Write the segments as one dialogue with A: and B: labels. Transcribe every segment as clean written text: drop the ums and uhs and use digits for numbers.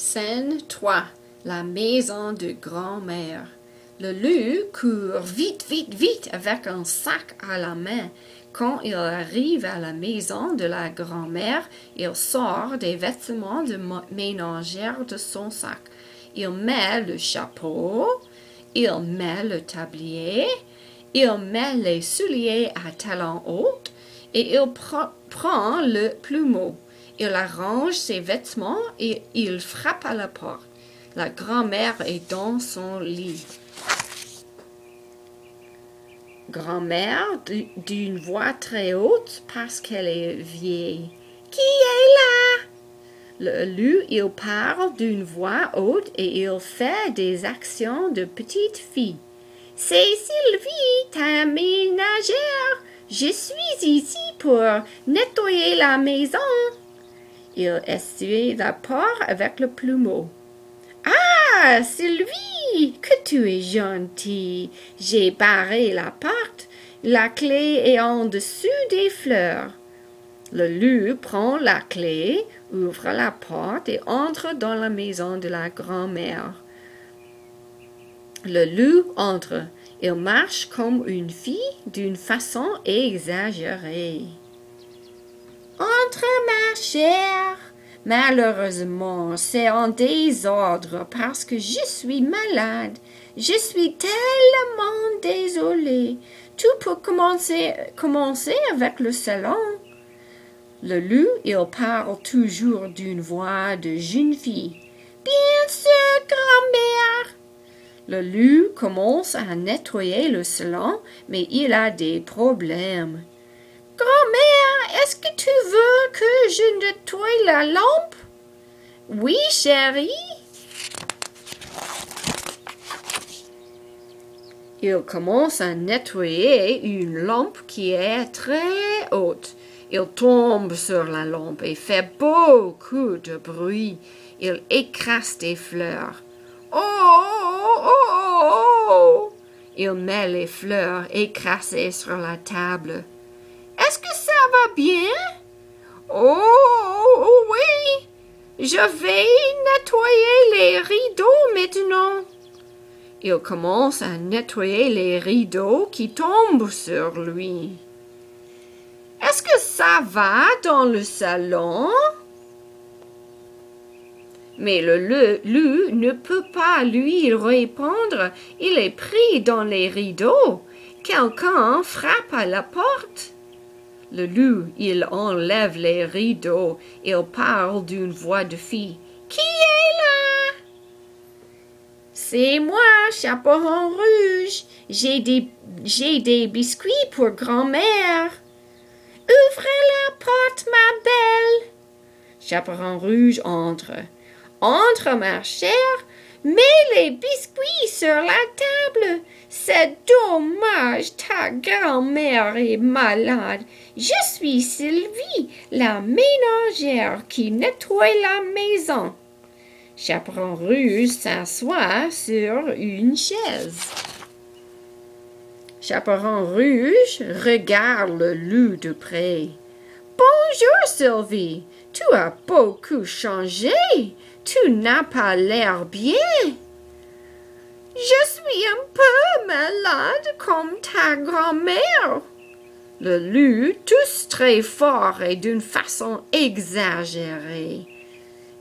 A: Scène 3. La maison de grand-mère. Le loup court vite, vite, vite avec un sac à la main. Quand il arrive à la maison de la grand-mère, il sort des vêtements de ménagère de son sac. Il met le chapeau, il met le tablier, il met les souliers à talons hauts et il prend le plumeau. Il arrange ses vêtements et il frappe à la porte. La grand-mère est dans son lit. Grand-mère d'une voix très haute parce qu'elle est vieille. Qui est là? Le loup, il parle d'une voix haute et il fait des actions de petite fille. C'est Sylvie, ta ménagère. Je suis ici pour nettoyer la maison. Il essuie la porte avec le plumeau. Ah, Sylvie, que tu es gentille. J'ai barré la porte. La clé est en dessous des fleurs. Le loup prend la clé, ouvre la porte et entre dans la maison de la grand-mère. Le loup entre. Il marche comme une fille d'une façon exagérée. Entre, ma chère. Malheureusement, c'est en désordre parce que je suis malade. Je suis tellement désolée. Tout peut commencer avec le salon. Le loup, il parle toujours d'une voix de jeune fille. Bien sûr, grand-mère. Le loup commence à nettoyer le salon, mais il a des problèmes. Grand-mère, est-ce que tu veux que je nettoie la lampe? Oui, chérie. Il commence à nettoyer une lampe qui est très haute. Il tombe sur la lampe et fait beaucoup de bruit. Il écrase des fleurs. Oh, oh, oh, oh, oh! Il met les fleurs écrasées sur la table. Est-ce que ça va bien? Oh, oui! Je vais nettoyer les rideaux maintenant. Il commence à nettoyer les rideaux qui tombent sur lui. Est-ce que ça va dans le salon? Mais le loup ne peut pas lui répondre. Il est pris dans les rideaux. Quelqu'un frappe à la porte. Le loup, il enlève les rideaux. Il parle d'une voix de fille. Qui est là? C'est moi, Chaperon Rouge. J'ai des biscuits pour grand-mère. Ouvrez la porte, ma belle. Chaperon Rouge entre. Entre, ma chère. Mets les biscuits sur la table. C'est dommage, ta grand-mère est malade. Je suis Sylvie, la ménagère qui nettoie la maison. Chaperon Rouge s'assoit sur une chaise. Chaperon Rouge regarde le loup de près. Bonjour, Sylvie. Tu as beaucoup changé. Tu n'as pas l'air bien. Je suis un peu malade comme ta grand-mère. Le loup tousse très fort et d'une façon exagérée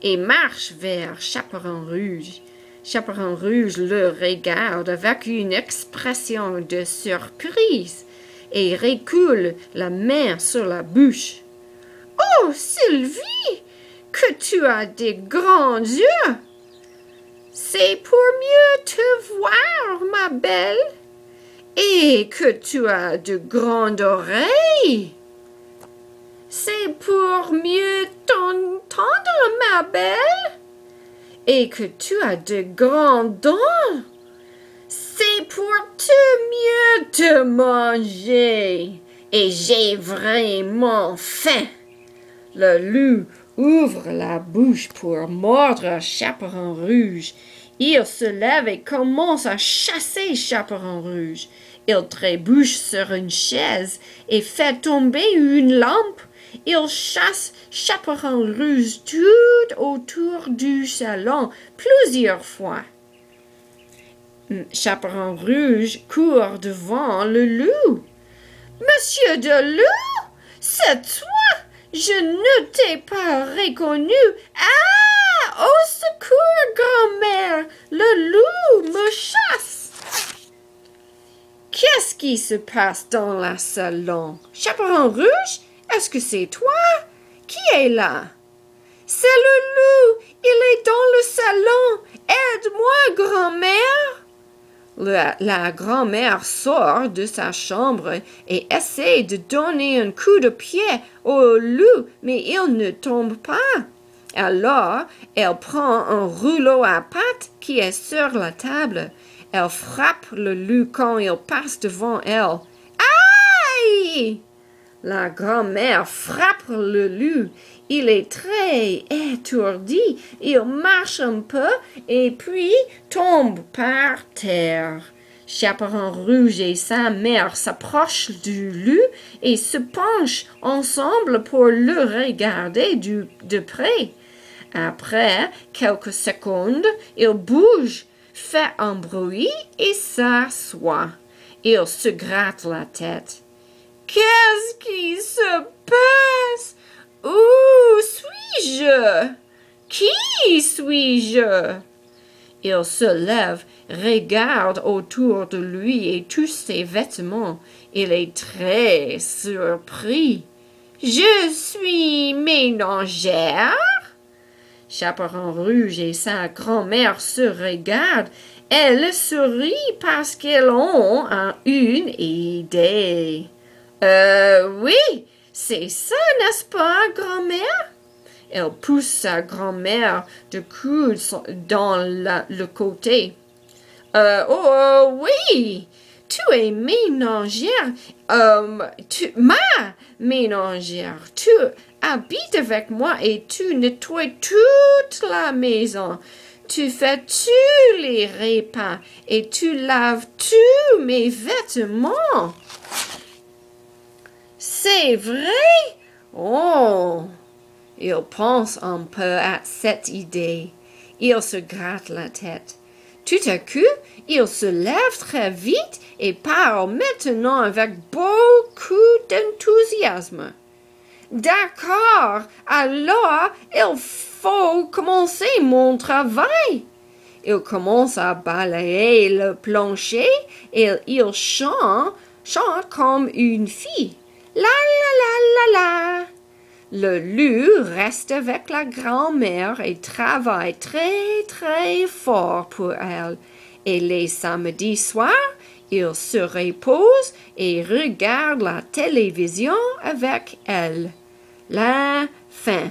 A: et marche vers Chaperon Rouge. Chaperon Rouge le regarde avec une expression de surprise et recoule la main sur la bouche. Oh, Sylvie, que tu as des grands yeux! C'est pour mieux te voir, ma belle, et que tu as de grandes oreilles. C'est pour mieux t'entendre, ma belle, et que tu as de grands dents. C'est pour mieux te manger, et j'ai vraiment faim. Le loup ouvre la bouche pour mordre Chaperon Rouge. Il se lève et commence à chasser Chaperon Rouge. Il trébuche sur une chaise et fait tomber une lampe. il chasse Chaperon Rouge tout autour du salon plusieurs fois. Chaperon Rouge court devant le loup. « Monsieur de loup, c'est toi! Je ne t'ai pas reconnu! Ah! Au secours, grand-mère! Le loup me chasse! » Qu'est-ce qui se passe dans le salon? Chaperon Rouge, est-ce que c'est toi? Qui est là? C'est le loup! Il est dans le salon! Aide-moi, grand-mère! La grand-mère sort de sa chambre et essaie de donner un coup de pied au loup, mais il ne tombe pas. Alors, elle prend un rouleau à pattes qui est sur la table. Elle frappe le loup quand il passe devant elle. Aïe! La grand-mère frappe le loup. Il est très étourdi. Il marche un peu et puis tombe par terre. Chaperon Rouge et sa mère s'approchent du loup et se penchent ensemble pour le regarder de près. Après quelques secondes, il bouge, fait un bruit et s'assoit. Il se gratte la tête. Qu'est-ce qui se passe? Où suis-je? Qui suis-je? Il se lève, regarde autour de lui et touche ses vêtements. Il est très surpris. Je suis ménagère? Chaperon Rouge et sa grand-mère se regardent. Elles sourient parce qu'elles ont une idée. Oui, c'est ça, n'est-ce pas, grand-mère? Elle pousse sa grand-mère de coude dans le côté. Oui, tu es ménagère, ma ménagère. Tu habites avec moi et tu nettoies toute la maison. Tu fais tous les repas et tu laves tous mes vêtements. C'est vrai? Oh! Il pense un peu à cette idée. Il se gratte la tête. Tout à coup, il se lève très vite et parle maintenant avec beaucoup d'enthousiasme. D'accord, alors il faut commencer mon travail. Il commence à balayer le plancher et il chante comme une fille. La la la la la. Le loup reste avec la grand-mère et travaille très très fort pour elle. Et les samedis soirs, il se repose et regarde la télévision avec elle. La fin.